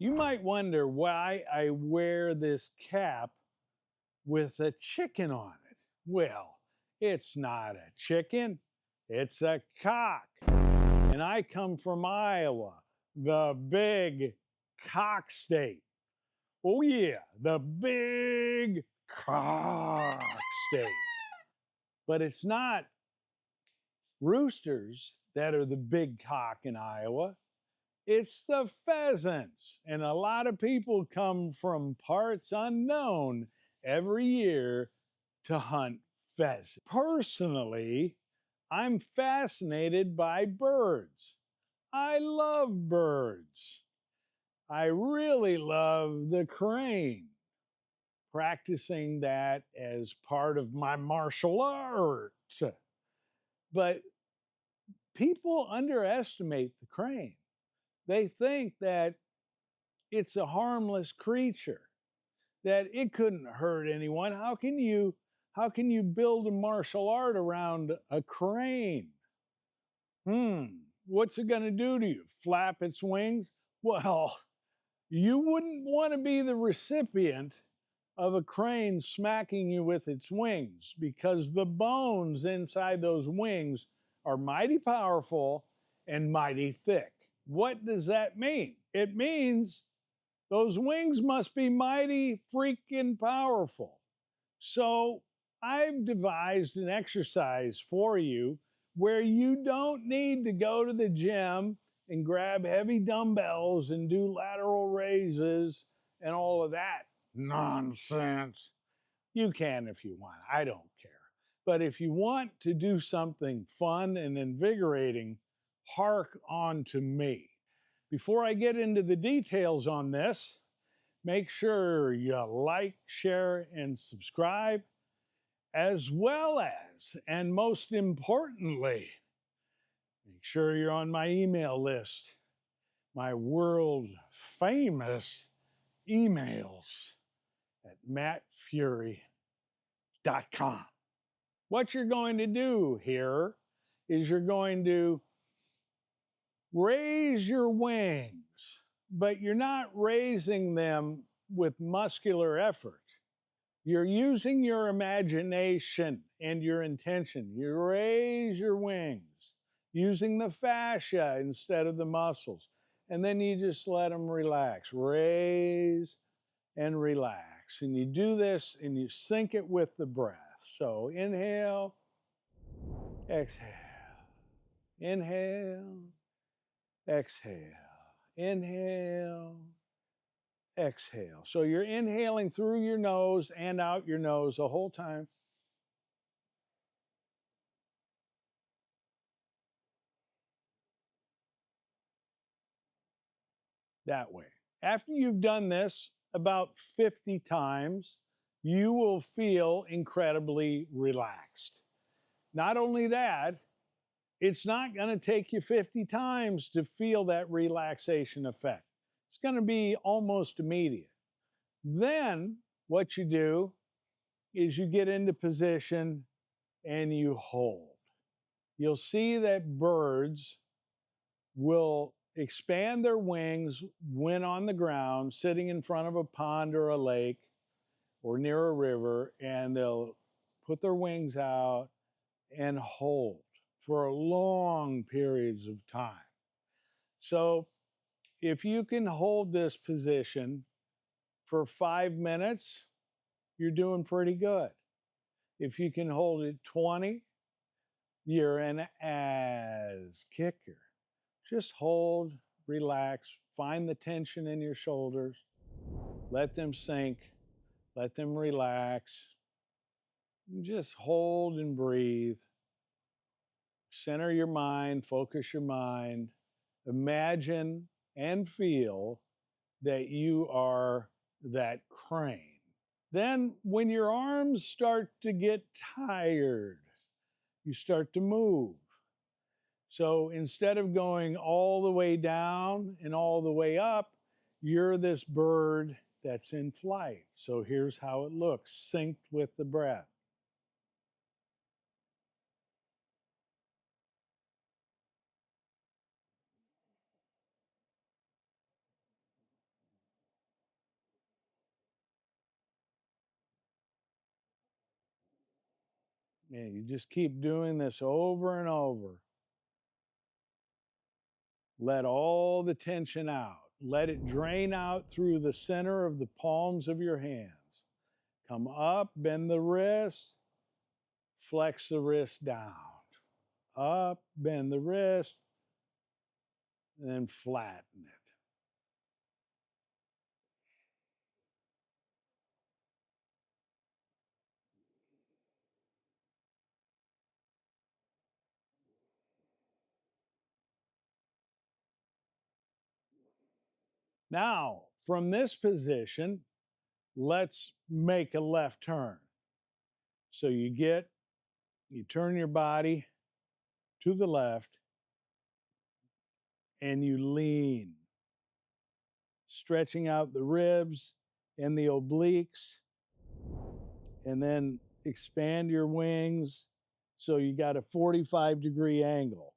You might wonder why I wear this cap with a chicken on it. Well, it's not a chicken, it's a cock. And I come from Iowa, the big cock state. Oh, yeah, the big cock state. But it's not roosters that are the big cock in Iowa. It's the pheasants. And a lot of people come from parts unknown every year to hunt pheasants. Personally, I'm fascinated by birds. I love birds. I really love the crane, practicing that as part of my martial art. But people underestimate the crane. They think that it's a harmless creature, that it couldn't hurt anyone. How can you build a martial art around a crane? What's it going to do to you? Flap its wings? Well, you wouldn't want to be the recipient of a crane smacking you with its wings, because the bones inside those wings are mighty powerful and mighty thick. What does that mean? It means those wings must be mighty freaking powerful. So I've devised an exercise for you where you don't need to go to the gym and grab heavy dumbbells and do lateral raises and all of that nonsense. You can if you want. I don't care. But if you want to do something fun and invigorating, hark on to me. Before I get into the details on this, make sure you like, share, and subscribe, as well as, and most importantly, make sure you're on my email list, my world famous emails at mattfury.com. What you're going to do here is you're going to raise your wings, but you're not raising them with muscular effort. You're using your imagination and your intention. You raise your wings using the fascia instead of the muscles. And then you just let them relax. Raise and relax. And you do this and you sync it with the breath. So inhale, exhale, inhale, exhale, inhale, exhale. So you're inhaling through your nose and out your nose the whole time. That way. After you've done this about 50 times, you will feel incredibly relaxed. Not only that, it's not going to take you 50 times to feel that relaxation effect. It's going to be almost immediate. Then what you do is you get into position and you hold. You'll see that birds will expand their wings when on the ground, sitting in front of a pond or a lake or near a river, and they'll put their wings out and hold for long periods of time. So if you can hold this position for 5 minutes, you're doing pretty good. If you can hold it 20, you're an ass kicker. Just hold, relax, find the tension in your shoulders, let them sink, let them relax. Just hold and breathe. Center your mind, focus your mind. Imagine and feel that you are that crane. Then, when your arms start to get tired, you start to move. So instead of going all the way down and all the way up, you're this bird that's in flight. So here's how it looks, synced with the breath. And you just keep doing this over and over. Let all the tension out. Let it drain out through the center of the palms of your hands. Come up, bend the wrist, flex the wrist down. Up, bend the wrist, and then flatten it. Now, from this position, let's make a left turn. So you turn your body to the left and you lean, stretching out the ribs and the obliques, and then expand your wings so you got a 45-degree angle.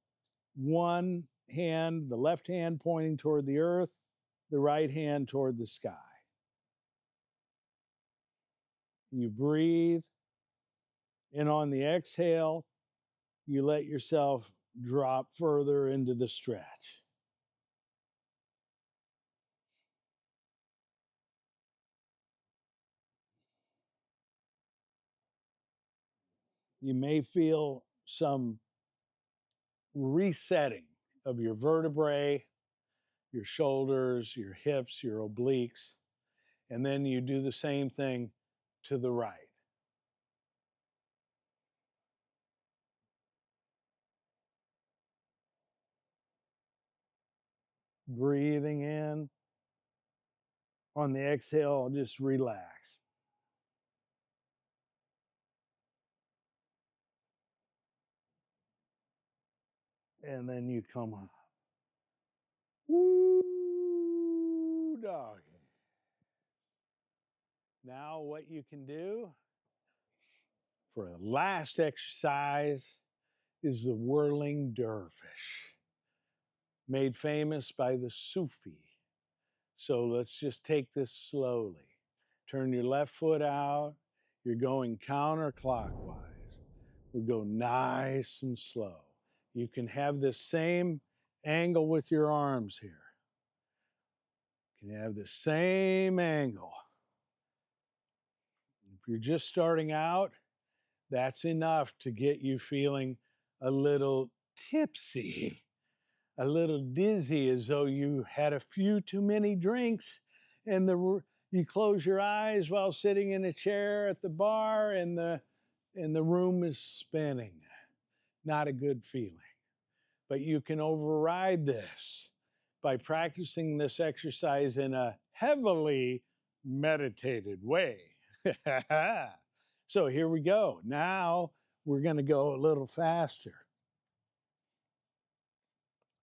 One hand, the left hand pointing toward the earth, the right hand toward the sky. You breathe, and on the exhale, you let yourself drop further into the stretch. You may feel some resetting of your vertebrae, your shoulders, your hips, your obliques, and then you do the same thing to the right. Breathing in. On the exhale, just relax. And then you come up. Woo, doggy. Now what you can do for the last exercise is the whirling dervish, made famous by the Sufi. So let's just take this slowly. Turn your left foot out. You're going counterclockwise. We'll go nice and slow. You can have the same angle with your arms here. You can have the same angle. If you're just starting out, that's enough to get you feeling a little tipsy, a little dizzy, as though you had a few too many drinks, and you close your eyes while sitting in a chair at the bar, and the room is spinning. Not a good feeling. But you can override this by practicing this exercise in a heavily meditated way. So here we go. Now we're going to go a little faster.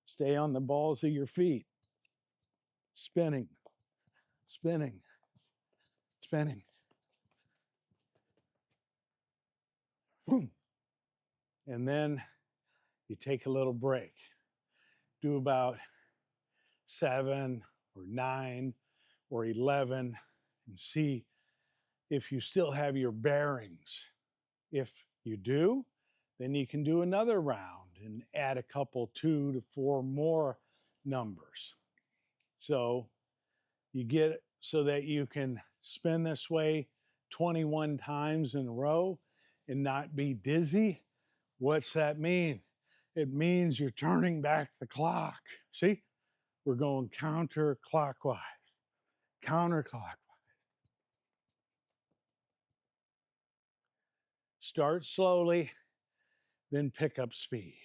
Stay on the balls of your feet. Spinning, spinning, spinning. And then you take a little break. Do about 7 or 9 or 11 and see if you still have your bearings. If you do, then you can do another round and add a couple 2 to 4 more numbers. So you get it so that you can spin this way 21 times in a row and not be dizzy. What's that mean? It means you're turning back the clock. See? We're going counterclockwise, counterclockwise. Start slowly, then pick up speed.